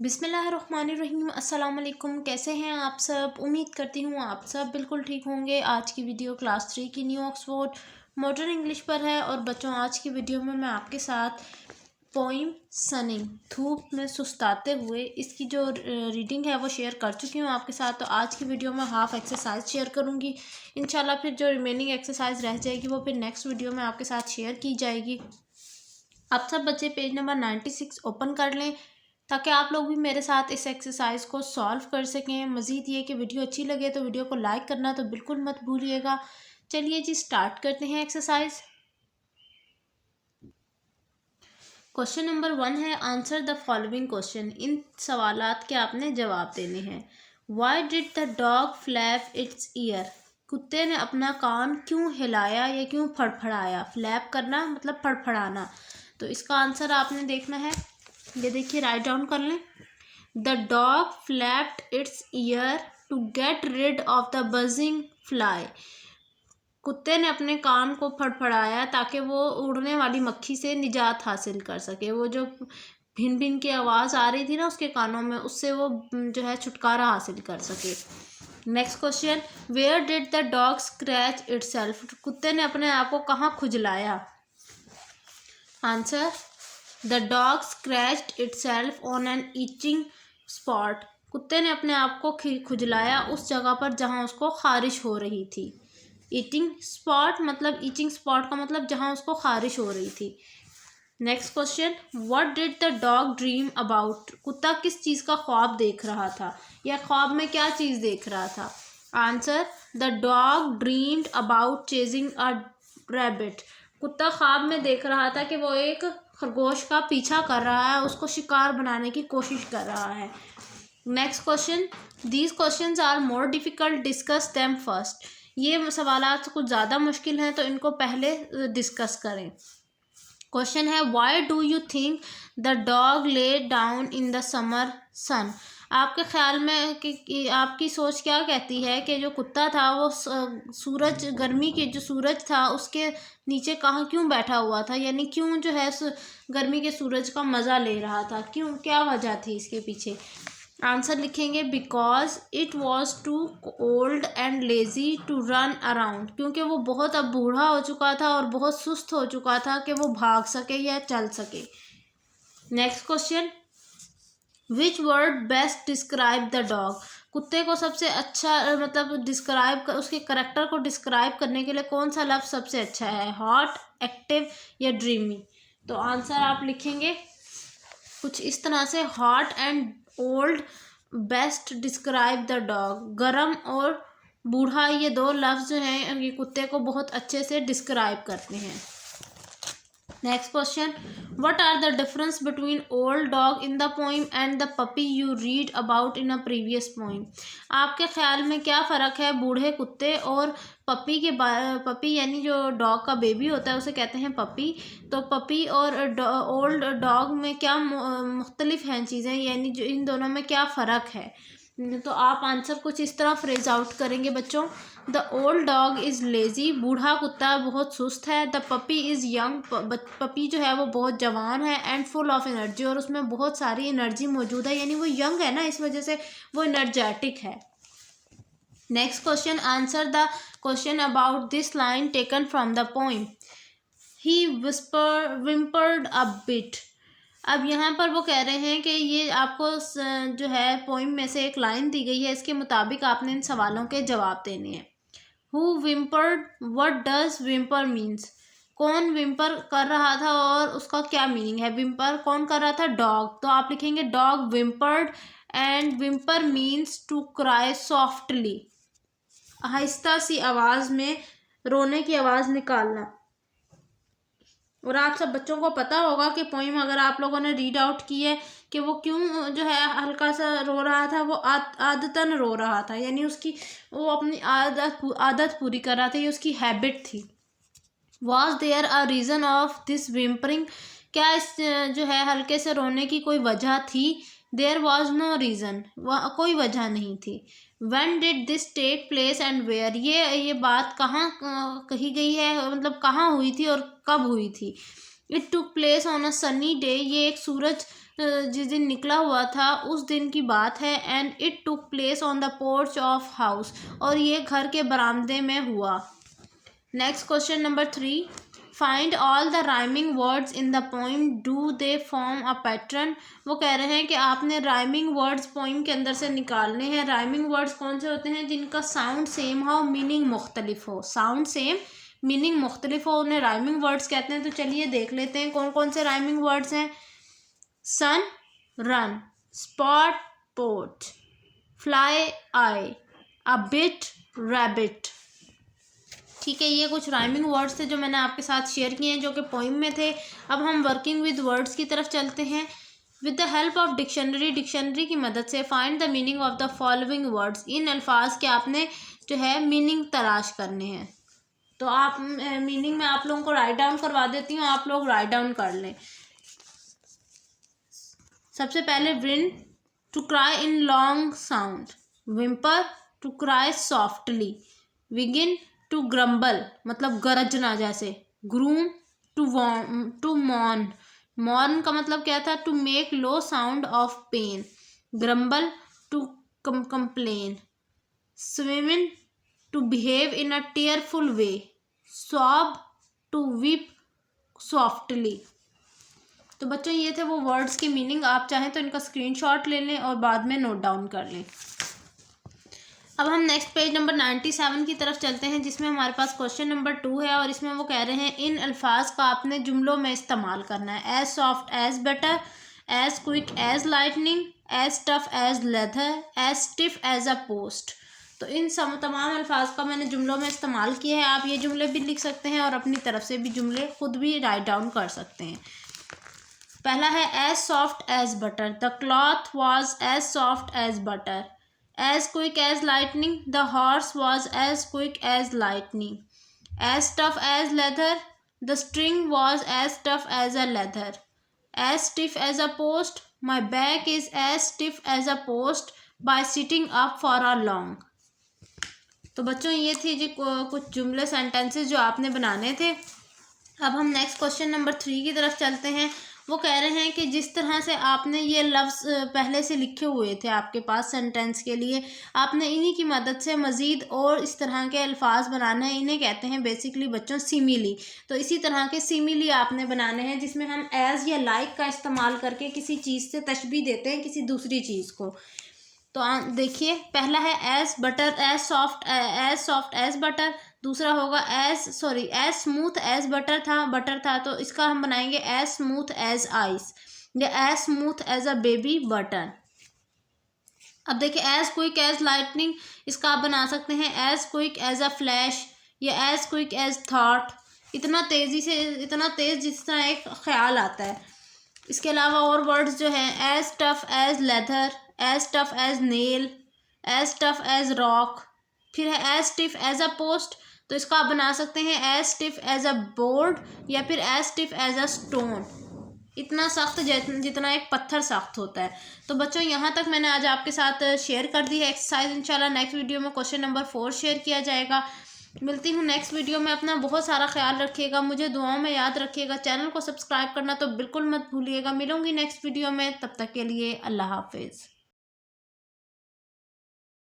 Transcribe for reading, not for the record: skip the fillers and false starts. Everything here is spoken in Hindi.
बिस्मिल्लाहिर्रहमानिर्रहीम। अस्सलाम वालेकुम। कैसे हैं आप सब? उम्मीद करती हूँ आप सब बिल्कुल ठीक होंगे। आज की वीडियो क्लास 3 की न्यू ऑक्सफोर्ड मॉडर्न इंग्लिश पर है। और बच्चों, आज की वीडियो में मैं आपके साथ पोइम सनिंग, धूप में सुस्ताते हुए, इसकी जो रीडिंग है वो शेयर कर चुकी हूँ आपके साथ। तो आज की वीडियो में हाफ एक्सरसाइज शेयर करूँगी इंशाल्लाह। फिर जो रिमेनिंग एक्सरसाइज रह जाएगी वो फिर नेक्स्ट वीडियो में आपके साथ शेयर की जाएगी। आप सब बच्चे पेज नंबर 96 ओपन कर लें ताकि आप लोग भी मेरे साथ इस एक्सरसाइज को सॉल्व कर सकें। मज़ीद ये कि वीडियो अच्छी लगे तो वीडियो को लाइक करना तो बिल्कुल मत भूलिएगा। चलिए जी, स्टार्ट करते हैं एक्सरसाइज। क्वेश्चन नंबर 1 है, आंसर द फॉलोइंग क्वेश्चन। इन सवालात के आपने जवाब देने हैं। Why did the dog flap it's year? कुत्ते ने अपना कान क्यों हिलाया या क्यों फड़फड़ाया? फ्लैप करना मतलब फड़फड़ाना। तो इसका आंसर आपने देखना है। ये देखिए, राइट डाउन कर लें। The dog flapped its ear to get rid of the buzzing fly. कुत्ते ने अपने कान को फड़फड़ाया ताकि वो उड़ने वाली मक्खी से निजात हासिल कर सके। वो जो भिन भिन की आवाज़ आ रही थी ना उसके कानों में, उससे वो जो है छुटकारा हासिल कर सके। Next question, where did the dog scratch itself? कुत्ते ने अपने आप को कहाँ खुजलाया? Answer, the dog scratched itself on an itching spot. कुत्ते ने अपने आप को खुजलाया उस जगह पर जहाँ उसको खारिश हो रही थी। ईटिंग स्पॉट मतलब, ईचिंग स्पॉट का मतलब जहाँ उसको खारिश हो रही थी। Next question, what did the dog dream about? कुत्ता किस चीज़ का ख्वाब देख रहा था या ख्वाब में क्या चीज़ देख रहा था? Answer, the dog dreamed about chasing a rabbit. कुत्ता ख्वाब में देख रहा था कि वो एक खरगोश का पीछा कर रहा है, उसको शिकार बनाने की कोशिश कर रहा है। Next question, these questions are more difficult, discuss them first. ये सवालात कुछ ज़्यादा मुश्किल हैं तो इनको पहले डिस्कस करें। क्वेश्चन है, why do you think the dog lay down in the summer sun? आपके ख्याल में कि आपकी सोच क्या कहती है कि जो कुत्ता था वो सूरज, गर्मी के जो सूरज था उसके नीचे कहाँ क्यों बैठा हुआ था, यानी क्यों जो है गर्मी के सूरज का मज़ा ले रहा था? क्यों, क्या वजह थी इसके पीछे? आंसर लिखेंगे, because it was too old and lazy to run around. क्योंकि वो बहुत अब बूढ़ा हो चुका था और बहुत सुस्त हो चुका था कि वो भाग सके या चल सके। Next question, which word best describe the dog? कुत्ते को सबसे अच्छा मतलब डिस्क्राइब उसके करेक्टर को डिस्क्राइब करने के लिए कौन सा लफ्ज़ सबसे अच्छा है? हॉट, एक्टिव या ड्रीमी? तो आंसर आप लिखेंगे कुछ इस तरह से, hot and old best describe the dog. गरम और बूढ़ा, ये दो लफ्ज़ जो हैं ये कुत्ते को बहुत अच्छे से डिस्क्राइब करते हैं। Next question, what are the difference between old dog in the poem and the puppy you read about in a previous poem? आपके ख्याल में क्या फ़र्क है बूढ़े कुत्ते और पपी के पपी यानी जो डॉग का बेबी होता है उसे कहते हैं पपी। तो पपी और ओल्ड डॉग में क्या मुख्तलिफ हैं चीज़ें, यानी जो इन दोनों में क्या फ़र्क है? तो आप आंसर कुछ इस तरह फ्रेज आउट करेंगे बच्चों। The old dog is lazy, बूढ़ा कुत्ता बहुत सुस्त है। The puppy is young, puppy जो है वो बहुत जवान है। एंड फुल ऑफ एनर्जी, और उसमें बहुत सारी एनर्जी मौजूद है, यानी वो यंग है ना, इस वजह से वो एनर्जेटिक है। Next question, answer the question about this line taken from the poem. He whimpered a bit. अब यहाँ पर वो कह रहे हैं कि ये आपको जो है पोइम में से एक लाइन दी गई है, इसके मुताबिक आपने इन सवालों के जवाब देने हैं। Who whimpered, what does whimper means? कौन विम्पर कर रहा था और उसका क्या मीनिंग है? विम्पर कौन कर रहा था? डॉग। तो आप लिखेंगे dog whimpered, and whimper means to cry softly, आहिस्ता सी आवाज़ में रोने की आवाज़ निकालना। और आप सब बच्चों को पता होगा कि पोइम अगर आप लोगों ने रीड आउट की है कि वो क्यों जो है हल्का सा रो रहा था। वो आदतन रो रहा था, यानी उसकी वो अपनी आदत पूरी कर रहा था, ये उसकी हैबिट थी। Was there a reason of this whimpering? क्या इस जो है हल्के से रोने की कोई वजह थी? देयर वॉज नो रीज़न, वह कोई वजह नहीं थी। When did this take place and where? ये बात कहाँ कही गई है, मतलब कहाँ हुई थी और कब हुई थी? It took place on a sunny day, ये एक सूरज जिस दिन निकला हुआ था उस दिन की बात है। And it took place on the porch of house, और ये घर के बरामदे में हुआ। Next question number 3, find all the rhyming words in the poem, do they form a pattern. वो कह रहे हैं कि आपने राइमिंग वर्ड्स पोइम के अंदर से निकालने हैं। राइमिंग वर्ड्स कौन से होते हैं? जिनका साउंड सेम हो, मीनिंग मुख्तलिफ हो। साउंड सेम, मीनिंग मुख्तलिफ हो, उन्हें राइमिंग वर्ड्स कहते हैं। तो चलिए देख लेते हैं कौन कौन से राइमिंग वर्ड्स हैं। Sun, run, spot, pot, fly, eye, a bit, rabbit. ठीक है, ये कुछ राइमिंग वर्ड्स थे जो मैंने आपके साथ शेयर किए हैं, जो कि पोइम में थे। अब हम वर्किंग विद वर्ड्स की तरफ चलते हैं। With the help of dictionary, dictionary की मदद से find the meaning of the following words, इन अल्फाज के आपने जो है मीनिंग तलाश करने हैं। तो आप मीनिंग में आप लोगों को राइट डाउन करवा देती हूँ, आप लोग राइट डाउन कर लें। सबसे पहले whine, to cry in long sound. Whimper, to cry softly. विगिन, टू ग्रम्बल मतलब गरजना जैसे। ग्रूम, टू मॉर्न, मॉर्न का मतलब क्या था? To make low sound of pain. Grumble, to complain. Swimming, to behave in a tearful way. Sob, to weep softly. तो बच्चों ये थे वो वर्ड्स की मीनिंग। आप चाहें तो इनका स्क्रीनशॉट ले लें और बाद में नोट डाउन कर लें। अब हम नेक्स्ट पेज नंबर 97 की तरफ चलते हैं, जिसमें हमारे पास क्वेश्चन नंबर 2 है। और इसमें वो कह रहे हैं इन अल्फाज का आपने जुमलों में इस्तेमाल करना है। As soft as butter, as quick as lightning, as tough as leather, as stiff as a post. तो इन तमाम अल्फाज का मैंने जुमलों में इस्तेमाल किया है। आप ये जुमले भी लिख सकते हैं और अपनी तरफ से भी जुमले खुद भी राइट डाउन कर सकते हैं। पहला है as soft as butter, the cloth was as soft as butter. As quick as lightning, the horse was as quick as lightning. As tough as leather, the string was as tough as a leather. As stiff as a post, my back is as stiff as a post by sitting up for a long. तो बच्चों ये थी जी कुछ जुमले सेंटेंसेस जो आपने बनाने थे। अब हम नेक्स्ट क्वेश्चन नंबर 3 की तरफ चलते हैं। वो कह रहे हैं कि जिस तरह से आपने ये लफ्ज़ पहले से लिखे हुए थे आपके पास सेंटेंस के लिए, आपने इन्हीं की मदद से मज़ीद और इस तरह के अल्फाज बनाने हैं। इन्हें कहते हैं बेसिकली बच्चों सिमिली। तो इसी तरह के सिमिली आपने बनाने हैं जिसमें हम एज़ या लाइक का इस्तेमाल करके किसी चीज़ से तशबीह देते हैं किसी दूसरी चीज़ को। तो देखिए पहला है as butter, as soft as butter. दूसरा होगा एज स्मूथ एज बटर था तो इसका हम बनाएंगे एज स्मूथ एज आइस या as smooth as a baby butter. अब देखिए एज क्विक एज लाइटनिंग, इसका आप बना सकते हैं as quick as a flash या एज क्विक एज थॉट। इतना तेज़ जिस तरह एक ख्याल आता है। इसके अलावा और वर्ड्स जो हैं as tough as leather, as tough as nail, as tough as rock. फिर है as stiff as a post, तो इसको आप बना सकते हैं as stiff as a board या फिर as stiff as a stone. इतना सख्त जितना एक पत्थर सख्त होता है। तो बच्चों यहाँ तक मैंने आज आपके साथ शेयर कर दी है एक्सरसाइज। इंशाल्लाह नेक्स्ट वीडियो में क्वेश्चन नंबर 4 शेयर किया जाएगा। मिलती हूँ नेक्स्ट वीडियो में। अपना बहुत सारा ख्याल रखिएगा, मुझे दुआओं में याद रखिएगा। चैनल को सब्सक्राइब करना तो बिल्कुल मत भूलिएगा। मिलूंगी नेक्स्ट वीडियो में, तब तक के लिए अल्लाह हाफिज़।